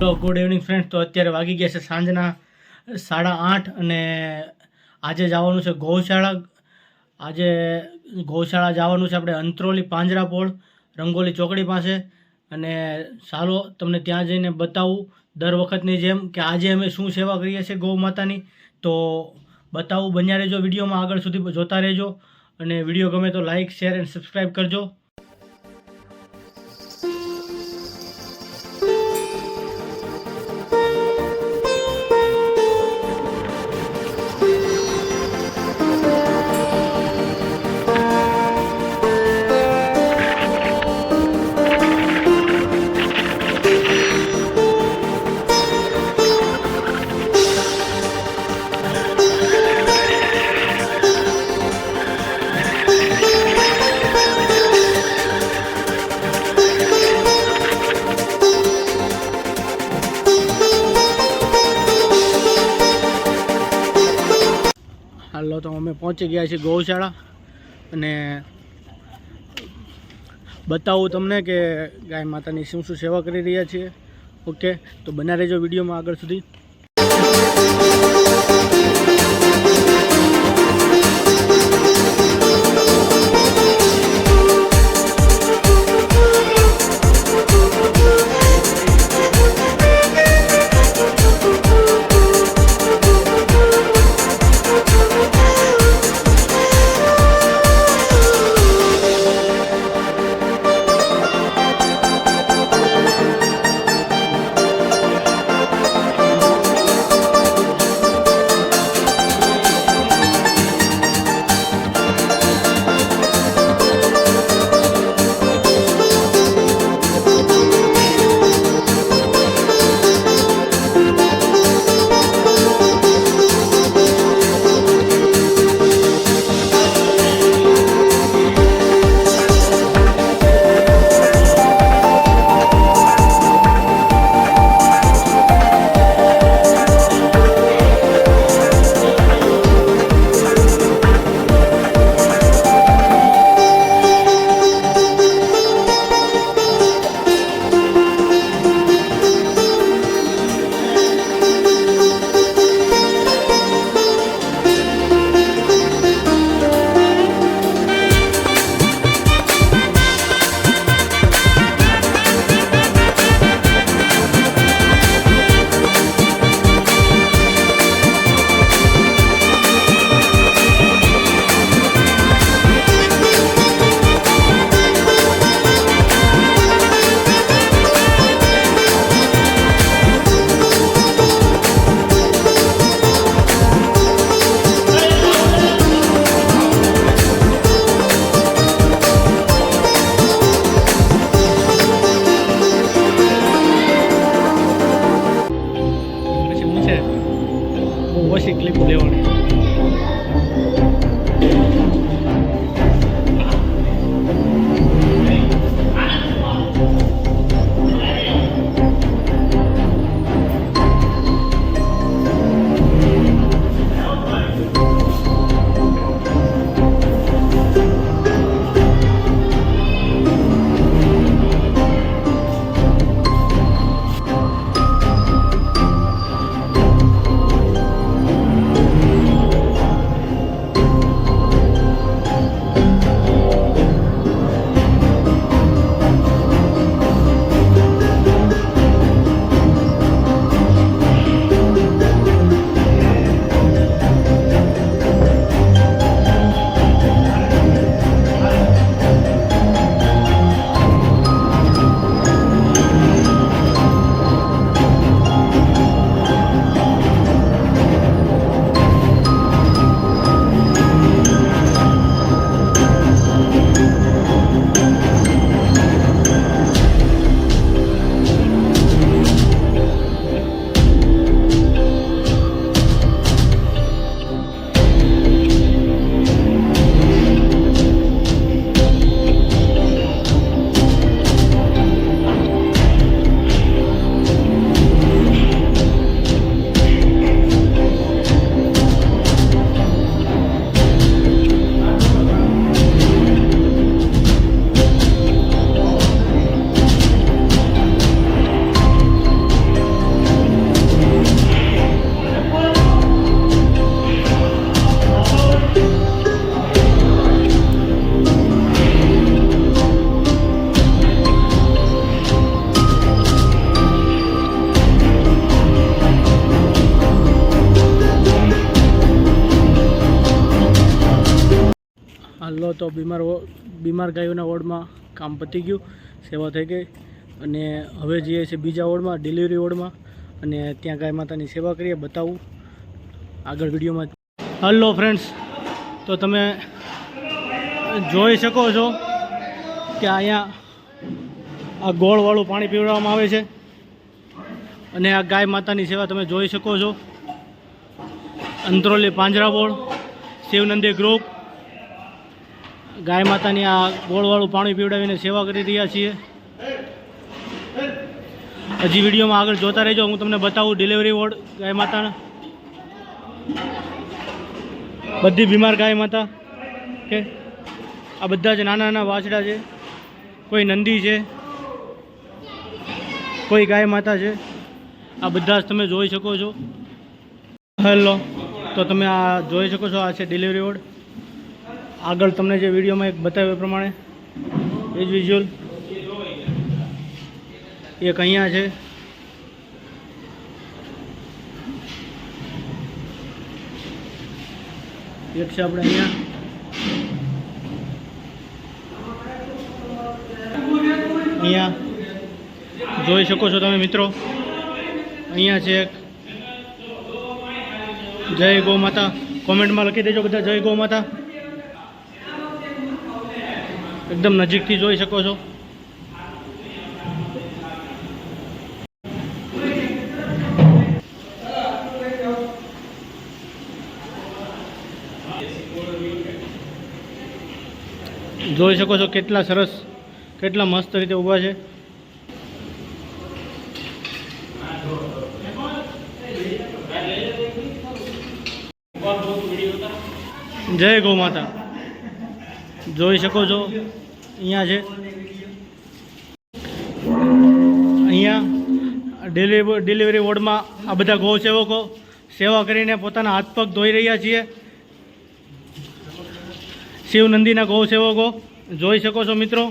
તો good evening friends. તો અત્યારે વાગી ગયા છે સાંજના 8:30 અને આજે જવાનું છે ગૌશાળા. આજે ગૌશાળા જવાનું છે આપણે અંત્રોલી પાંજરાપોળ રંગોલી ચોકડી પાસે. અને ચાલો તમને ત્યાં જઈને બતાવું દર વખતની જેમ કે આજે અમે શું સેવા કરીએ છીએ ગૌ માતાની. તો બતાવું, બન્યા રહેજો વિડીયોમાં, આગળ સુધી જોતા રહેજો. અને વિડીયો ગમે તો લાઇક, શેર એન્ડ સબસ્ક્રાઈબ કરજો. હાલો, તો અમે પહોંચી ગયા છીએ ગૌશાળા અને બતાવું તમને કે ગાય માતાની શું શું સેવા કરી રહ્યા છીએ. ઓકે, તો બના રહેજો વિડીયોમાં આગળ સુધી. હાલો તો બીમાર ગાયોના વોર્ડમાં કામ પતી ગયું, સેવા થઈ ગઈ અને હવે જઈએ છીએ બીજા વોર્ડમાં, ડિલિવરી વોર્ડમાં, અને ત્યાં ગાય માતાની સેવા કરીએ, બતાવું આગળ વિડીયોમાં. હલો ફ્રેન્ડ્સ, તો તમે જોઈ શકો છો કે અહીંયા આ ગોળવાળું પાણી પીવડાવવામાં આવે છે અને આ ગાય માતાની સેવા તમે જોઈ શકો છો. અંત્રોલી પાંજરાપોળ શિવનંદી ગ્રુપ ગાય માતાની આ ગોળવાળું પાણી પીવડાવીને સેવા કરી રહ્યા છીએ. હજી વિડીયોમાં આગળ જોતા રહેજો, હું તમને બતાવું ડિલિવરી વોર્ડ ગાય માતાના. બધી બીમાર ગાય માતા કે આ બધા જ નાના નાના વાછડા છે, કોઈ નંદી છે, કોઈ ગાય માતા છે, આ બધા જ તમે જોઈ શકો છો. હેલો, તો તમે આ જોઈ શકો છો, આ છે ડિલિવરી વોર્ડ. આગળ તમને જે વિડીયોમાં એક બતાવ્યા પ્રમાણે એ જ વિઝ્યુઅલ એક અહીંયા છે, એક છે આપણે અહીંયા જોઈ શકો છો તમે મિત્રો. અહીંયા છે એક. જય ગૌ માતા, કોમેન્ટમાં લખી દેજો બધા જય ગૌ માતા. એકદમ નજીકથી જોઈ શકો છો. જોઈ શકો છો કેટલા સરસ, કેટલા મસ્ત રીતે ઊભા છે. જય ગૌ માતા, જોઈ શકો છો અહીંયા છે. અહીંયા ડિલિવરી વોર્ડમાં આ બધા ગૌ સેવકો સેવા કરીને પોતાના હાથ પગ ધોઈ રહ્યા છીએ. શિવનંદીના ગૌ સેવકો જોઈ શકો છો મિત્રો.